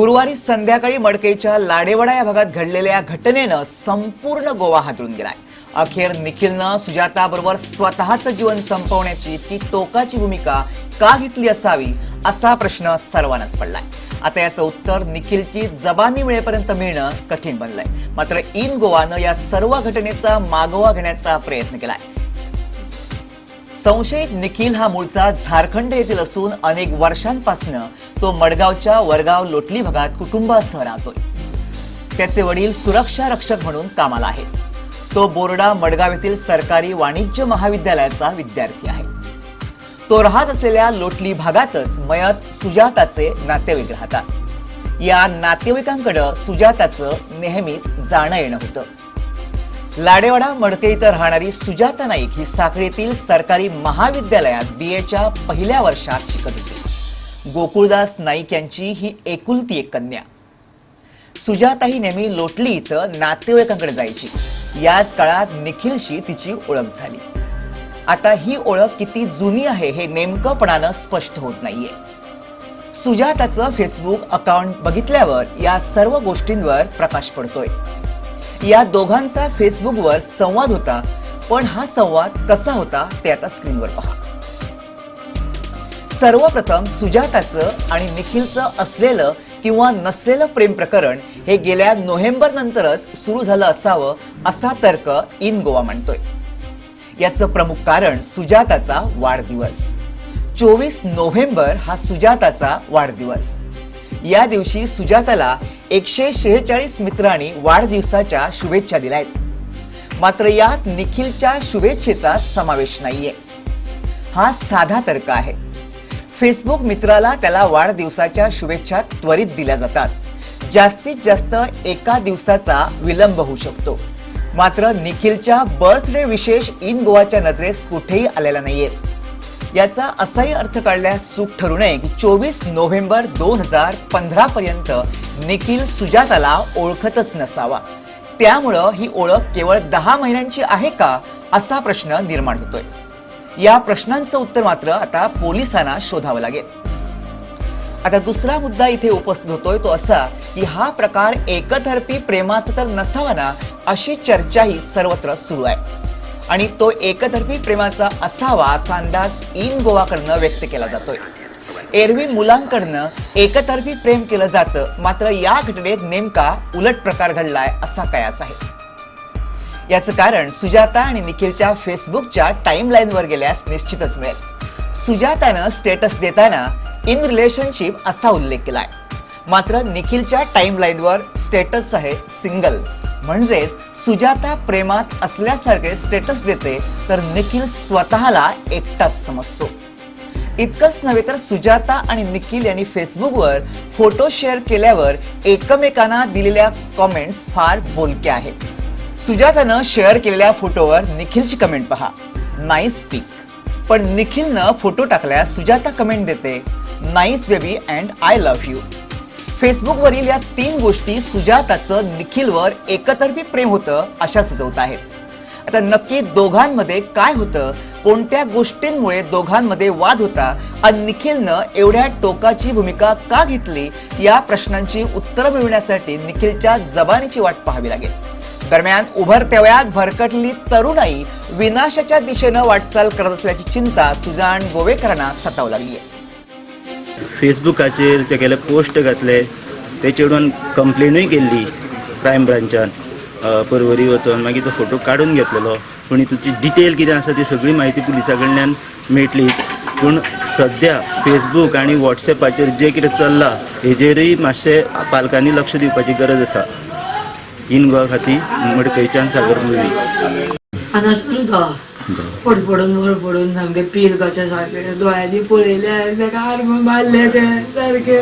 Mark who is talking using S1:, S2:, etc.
S1: गुरुवारी संध्याकाळी मडकईच्या लाडेवडा या भागात घडलेल्या घटनेनं संपूर्ण गोवा हादरून गेलाय। अखेर निखिलनं सुजाताबरोबर स्वतःचं जीवन संपवण्याची ती टोकाची भूमिका का घेतली असावी असा प्रश्न सर्वांनाच पडलाय। आता याचं उत्तर निखिलची जबानी मिळेपर्यंत मिळणं कठीण बनलंय। मात्र इन गोवानं या सर्व घटनेचा मागोवा घेण्याचा प्रयत्न केलाय। संशयित निखिल हा मूळचा झारखंड येथील असून अनेक वर्षांपासून तो मडगावच्या वरगाव लोटली भागात कुटुंबासह राहतोय। त्याचे वडील सुरक्षा रक्षक म्हणून कामाला आहेत। तो बोर्डा मडगाव येथील सरकारी वाणिज्य महाविद्यालयाचा विद्यार्थी आहे। तो राहत असलेल्या लोटली भागातच मयत सुजाताचे नातेवाईक राहतात। या नातेवाईकांकडे सुजाताचं नेहमीच जाणं येणं होतं। लाडेवाडा मडकई इथं राहणारी सुजाता नाईक ही साखळीतील सरकारी महाविद्यालयात बीएच्या पहिल्या वर्षात शिकत होती। गोकुळदास नाईक यांची ही एकुलती एक कन्या। सुजाता ही नेहमी लोटली इथं नातेवाईकांकडे जायची। याच काळात निखिलशी तिची ओळख झाली। आता ही ओळख किती जुनी आहे हे नेमकंपणानं स्पष्ट होत नाहीये। सुजाताचं फेसबुक अकाउंट बघितल्यावर या सर्व गोष्टींवर प्रकाश पडतोय। या दोघांचा फेसबुकवर संवाद होता, पण हा संवाद कसा होता ते आता स्क्रीनवर पहा। सर्वप्रथम सुजाताचं आणि निखिलचं असलेलं किंवा नसलेलं प्रेम प्रकरण हे गेल्या नोव्हेंबर नंतरच सुरू झालं असावं असा तर्क इन गोवा मांडतोय। याचं प्रमुख कारण सुजाताचा वाढदिवस। 24 नोव्हेंबर हा सुजाताचा वाढदिवस। या दिवशी सुजाताला 146 मित्रांनी वाढदिवसाच्या शुभेच्छा दिल्यात। मात्र यात निखिलच्या शुभेच्छेचा समावेश नाहीये। हा साधा तर्क आहे। फेसबुक मित्राला त्याला वाढदिवसाच्या शुभेच्छा त्वरित दिल्या जातात। जास्तीत जास्त एका दिवसाचा विलंब होऊ शकतो। मात्र निखिलच्या बर्थडे विशेष इन गोवाच्या नजरेस कुठेही आलेला नाहीये। याचा असाही अर्थ काढल्यास चूक ठरू नये की 24 नोव्हेंबर 2015 पर्यंत निखिल सुजाताला ओळखतच नसावा। त्यामुळं ही ओळख केवळ 10 महिन्यांची आहे का असा प्रश्न निर्माण होतोय। या प्रश्नांचं उत्तर मात्र आता पोलिसांना शोधावं लागेल। आता दुसरा मुद्दा इथे उपस्थित होतोय तो असा की हा प्रकार एकतर्फी प्रेमाचा तर नसावा ना अशी चर्चाही सर्वत्र सुरू आहे। आणि तो एकतर्फी प्रेमाचा असावा असा अंदाज इन गोवाकडनं व्यक्त केला जातोय। एरवी मुलांकडनं एकतर्फी प्रेम केलं जातं, मात्र या घटनेत नेमका उलट प्रकार घडलाय असा कयास आहे। याचं कारण सुजाता आणि निखिलच्या फेसबुकच्या टाइमलाईनवर गेल्यास निश्चितच मिळेल। सुजातानं स्टेटस देताना इन रिलेशनशिप असा उल्लेख केलाय, मात्र निखिलच्या टाइमलाईनवर स्टेटस आहे सिंगल। म्हणजेच सुजाता प्रेमात असल्यासारखे स्टेटस देते तर निखिल स्वतःला एकटाच समजतो। इतकंच नव्हे तर सुजाता आणि निखिल यांनी फेसबुकवर फोटो शेअर केल्यावर एकमेकांना दिलेल्या कमेंट्स फार बोलक्या आहेत। सुजातानं शेअर केलेल्या फोटोवर निखिलची कमेंट पहा, नाईस पिक। पण निखिलनं फोटो टाकल्यास सुजाता कमेंट देते, nice baby and I love you. फेसबुकवरील या 3 गोष्टी सुजाताचं निखिलवर एकतर्फी प्रेम होतं अशा सुचवत आहेत। आता नक्की दोघांमध्ये काय होतं, कोणत्या गोष्टींमुळे दोघांमध्ये वाद होता आणि निखिलनं एवढ्या टोकाची भूमिका का घेतली या प्रश्नांची उत्तरं मिळवण्यासाठी निखिलच्या जबानीची वाट पाहावी लागेल। दरम्यान उभरत्या वयात भरकटलेली तरुणाई विनाशाच्या दिशेनं वाटचाल करत असल्याची चिंता सुजाण गोवेकरांना सतावू लागली आहे।
S2: फेसबुकाचेर तेगेले पोस्ट घातले, तेचेडून कंप्लेनूय केल्ली क्रायम ब्रांचान। परवरी वचून मागीर तो फोटो काडून घेतलेलो, पूण तुजी डिटेल कितें आसा ती सगळी म्हायती पुलिसा कडल्यान मेळटली। पूण सद्या फेसबूक आनी वॉट्सॅपाचेर जे कितें चल्लां हेजेरूय मातशें पालकांनी लक्ष दिवपाची गरज आसा। इन गोवा खातीर मडकईच्यान सागर मुवी।
S3: पडपडून सामके पील कशें सारके दोळ्यांनी पळयले ताका आर्म मारले ते सारके